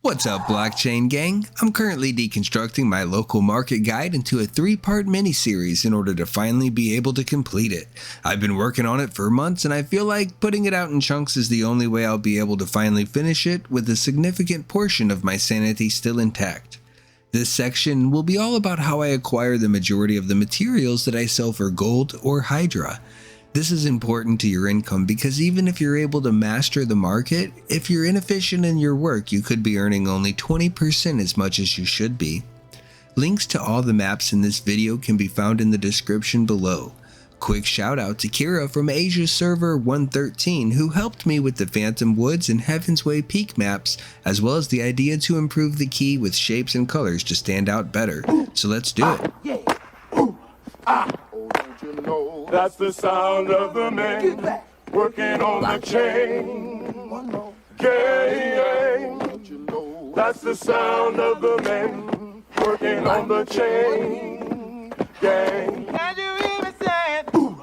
What's up, blockchain gang? I'm currently deconstructing my local market guide into a 3-part mini-series in order to finally be able to complete it. I've been working on it for months and I feel like putting it out in chunks is the only way I'll be able to finally finish it with a significant portion of my sanity still intact. This section will be all about how I acquire the majority of the materials that I sell for gold or Hydra. This is important to your income because even if you're able to master the market, if you're inefficient in your work, you could be earning only 20% as much as you should be. Links to all the maps in this video can be found in the description below. Quick shout out to Kira from Asia Server 113 who helped me with the Phantom Woods and Heaven's Way Peak maps, as well as the idea to improve the key with shapes and colors to stand out better. So let's do it. That's the sound of the men working on the chain. Gang. That's the sound of the men working on the chain. Gang. And you even said, ooh,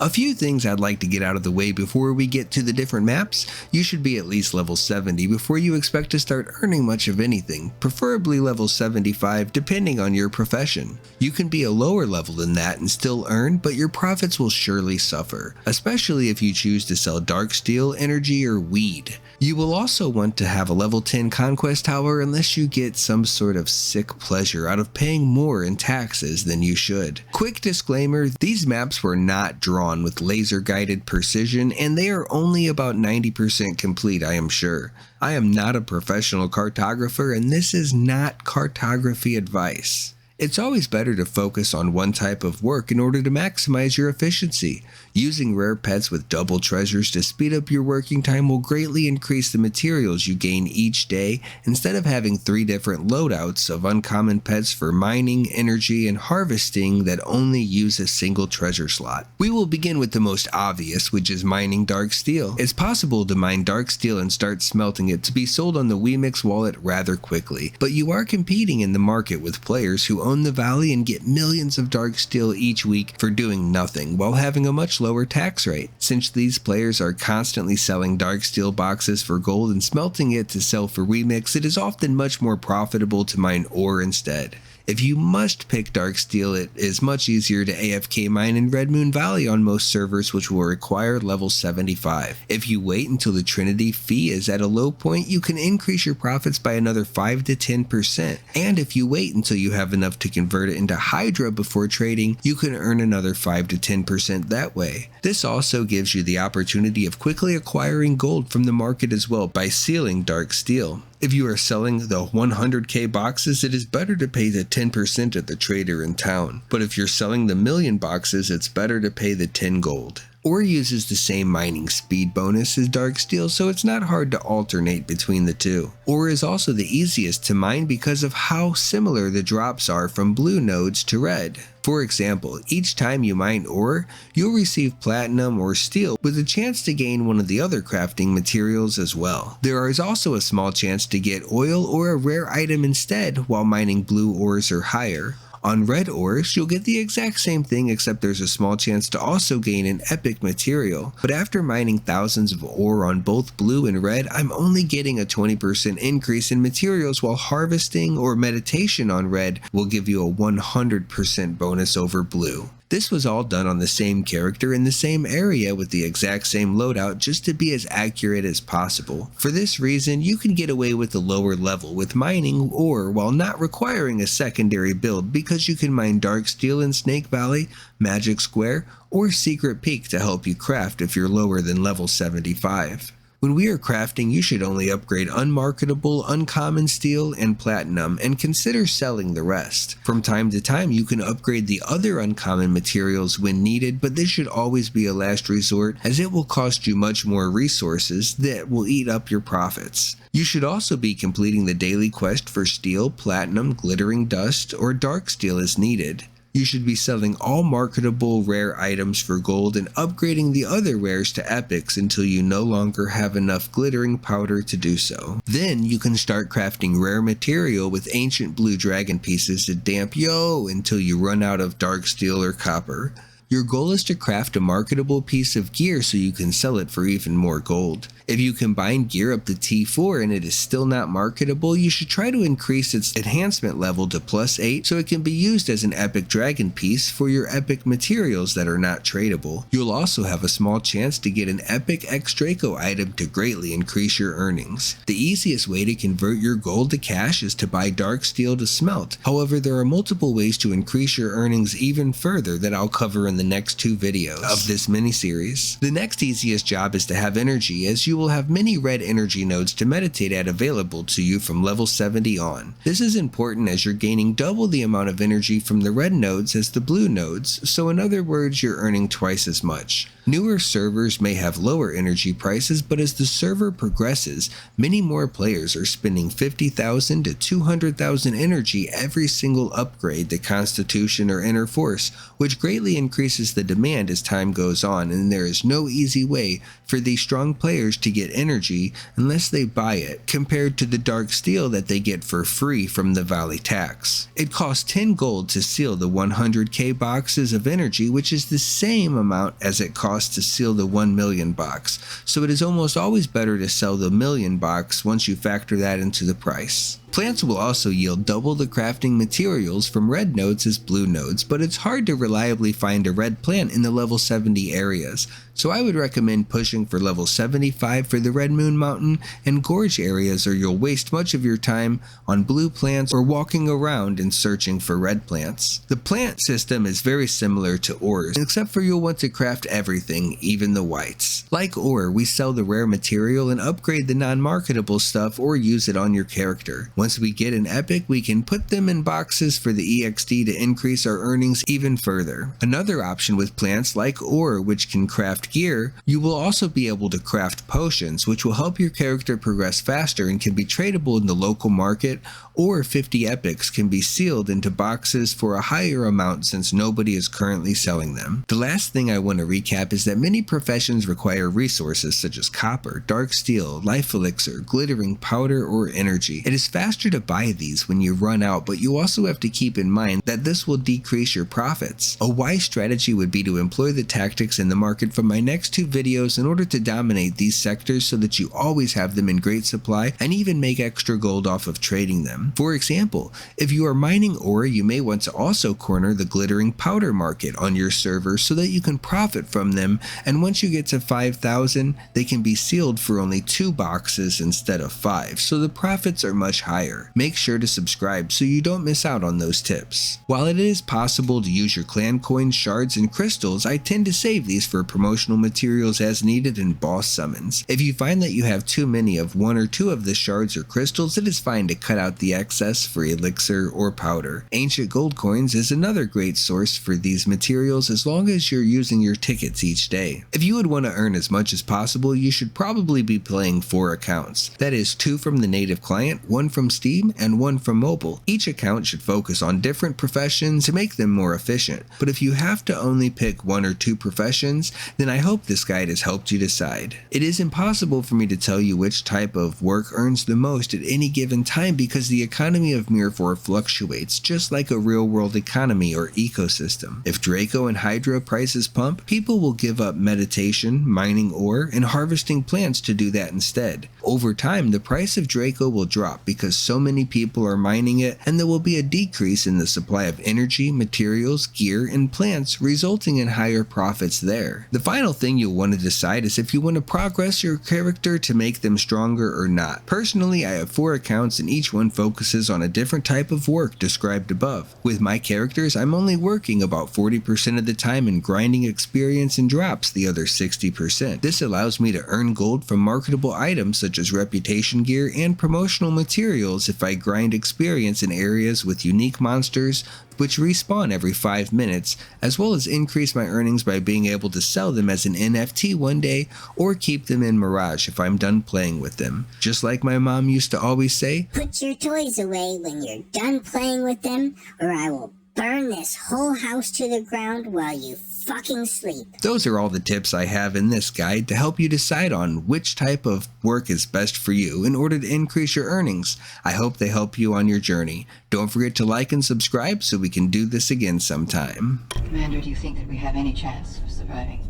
A few things I'd like to get out of the way before we get to the different maps. You should be at least level 70 before you expect to start earning much of anything, preferably level 75 depending on your profession. You can be a lower level than that and still earn, but your profits will surely suffer, especially if you choose to sell dark steel, energy, or weed. You will also want to have a level 10 conquest tower unless you get some sort of sick pleasure out of paying more in taxes than you should. Quick disclaimer, these maps were not drawn with laser guided precision and they are only about 90% complete, I am sure. I am not a professional cartographer and this is not cartography advice. It's always better to focus on one type of work in order to maximize your efficiency. Using rare pets with double treasures to speed up your working time will greatly increase the materials you gain each day instead of having 3 different loadouts of uncommon pets for mining, energy, and harvesting that only use a single treasure slot. We will begin with the most obvious, which is mining dark steel. It's possible to mine dark steel and start smelting it to be sold on the Wemix wallet rather quickly, but you are competing in the market with players who own the valley and get millions of dark steel each week for doing nothing while having a much lower tax rate. Since these players are constantly selling dark steel boxes for gold and smelting it to sell for Wemix, it is often much more profitable to mine ore instead. If you must pick dark steel, it is much easier to AFK mine in Redmoon Valley on most servers, which will require level 75. If you wait until the Trinity fee is at a low point, you can increase your profits by another 5 to 10%. And if you wait until you have enough to convert it into Hydra before trading, you can earn another 5 to 10% that way. This also gives you the opportunity of quickly acquiring gold from the market as well by sealing dark steel. If you are selling the 100k boxes, it is better to pay the 10% at the trader in town. But if you're selling the million boxes, it's better to pay the 10 gold. Ore uses the same mining speed bonus as dark steel, so it's not hard to alternate between the two. Ore is also the easiest to mine because of how similar the drops are from blue nodes to red. For example, each time you mine ore, you'll receive platinum or steel with a chance to gain one of the other crafting materials as well. There is also a small chance to get oil or a rare item instead while mining blue ores or higher. On red ores, you'll get the exact same thing except there's a small chance to also gain an epic material. But after mining thousands of ore on both blue and red, I'm only getting a 20% increase in materials, while harvesting or meditation on red will give you a 100% bonus over blue. This was all done on the same character in the same area with the exact same loadout just to be as accurate as possible. For this reason, you can get away with the lower level with mining ore while not requiring a secondary build because you can mine dark steel in Snake Valley, Magic Square, or Secret Peak to help you craft if you're lower than level 75. When we are crafting, you should only upgrade unmarketable, uncommon steel, and platinum, and consider selling the rest. From time to time, you can upgrade the other uncommon materials when needed, but this should always be a last resort as it will cost you much more resources that will eat up your profits. You should also be completing the daily quest for steel, platinum, glittering dust, or dark steel as needed. You should be selling all marketable rare items for gold and upgrading the other rares to epics until you no longer have enough glittering powder to do so. Then you can start crafting rare material with ancient blue dragon pieces to damp until you run out of dark steel or copper. Your goal is to craft a marketable piece of gear so you can sell it for even more gold. If you combine gear up to T4 and it is still not marketable, you should try to increase its enhancement level to +8 so it can be used as an epic dragon piece for your epic materials that are not tradable. You'll also have a small chance to get an epic X DRACO item to greatly increase your earnings. The easiest way to convert your gold to cash is to buy dark steel to smelt. However, there are multiple ways to increase your earnings even further that I'll cover in the next 2 videos of this mini-series. The next easiest job is to have energy, as you will have many red energy nodes to meditate at available to you from level 70 on. This is important as you're gaining double the amount of energy from the red nodes as the blue nodes, so in other words, you're earning twice as much. Newer servers may have lower energy prices, but as the server progresses, many more players are spending 50,000 to 200,000 energy every single upgrade to Constitution or Inner Force, which greatly increases the demand as time goes on, and there is no easy way for these strong players to get energy unless they buy it, compared to the dark steel that they get for free from the Valley tax. It costs 10 gold to seal the 100k boxes of energy, which is the same amount as it costs to seal the 1 million box, so it is almost always better to sell the million box once you factor that into the price. Plants will also yield double the crafting materials from red nodes as blue nodes, but it's hard to reliably find a red plant in the level 70 areas, so I would recommend pushing for level 75 for the Red Moon Mountain and Gorge areas, or you'll waste much of your time on blue plants or walking around and searching for red plants. The plant system is very similar to ores, except for you'll want to craft everything, even the whites. Like ore, we sell the rare material and upgrade the non-marketable stuff or use it on your character. Once we get an epic, we can put them in boxes for the EXD to increase our earnings even further. Another option with plants like ore, which can craft gear, you will also be able to craft potions, which will help your character progress faster and can be tradable in the local market, or 50 epics can be sealed into boxes for a higher amount since nobody is currently selling them. The last thing I want to recap is that many professions require resources such as copper, dark steel, life elixir, glittering powder, or energy. It is faster to buy these when you run out, but you also have to keep in mind that this will decrease your profits. A wise strategy would be to employ the tactics in the market from my next 2 videos in order to dominate these sectors so that you always have them in great supply and even make extra gold off of trading them. For example, if you are mining ore, you may want to also corner the glittering powder market on your server so that you can profit from them, and once you get to 5,000, they can be sealed for only 2 boxes instead of 5, so the profits are much higher. Make sure to subscribe so you don't miss out on those tips. While it is possible to use your clan coins, shards, and crystals, I tend to save these for promotional materials as needed in boss summons. If you find that you have too many of 1 or 2 of the shards or crystals, it is fine to cut out the excess for elixir or powder. Ancient gold coins is another great source for these materials as long as you're using your tickets each day. If you would want to earn as much as possible, you should probably be playing 4 accounts. That is 2 from the native client, 1 from Steam, and 1 from mobile. Each account should focus on different professions to make them more efficient, but if you have to only pick 1 or 2 professions, then I hope this guide has helped you decide. It is impossible for me to tell you which type of work earns the most at any given time because the economy of MIR4 fluctuates just like a real-world economy or ecosystem. If Draco and Hydra prices pump, people will give up meditation, mining ore, and harvesting plants to do that instead. Over time, the price of Draco will drop because so many people are mining it, and there will be a decrease in the supply of energy, materials, gear, and plants, resulting in higher profits there. The final thing you'll want to decide is if you want to progress your character to make them stronger or not. Personally, I have 4 accounts and each one focuses on a different type of work described above. With my characters, I'm only working about 40% of the time and grinding experience and drops the other 60%. This allows me to earn gold from marketable items such as reputation gear and promotional materials if I grind experience in areas with unique monsters which respawn every 5 minutes, as well as increase my earnings by being able to sell them as an NFT one day or keep them in Mirage if I'm done playing with them. Just like my mom used to always say, "Put your toys away when you're done playing with them, or I will burn this whole house to the ground while you fucking sleep." Those are all the tips I have in this guide to help you decide on which type of work is best for you in order to increase your earnings. I hope they help you on your journey. Don't forget to like and subscribe so we can do this again sometime. Commander, do you think that we have any chance of surviving?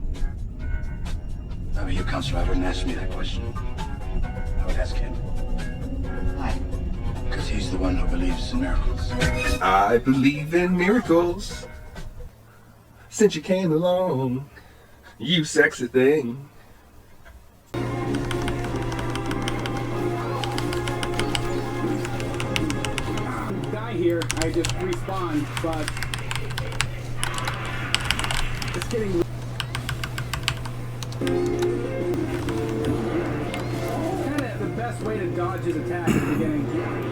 You, Counselor, wouldn't ask me that question. I would ask him. Why? Because he's the one who believes in miracles. I believe in miracles. Since you came along, you sexy thing. Die here, I just respawn, but it's getting. Kind of the best way to dodge his attack at the beginning.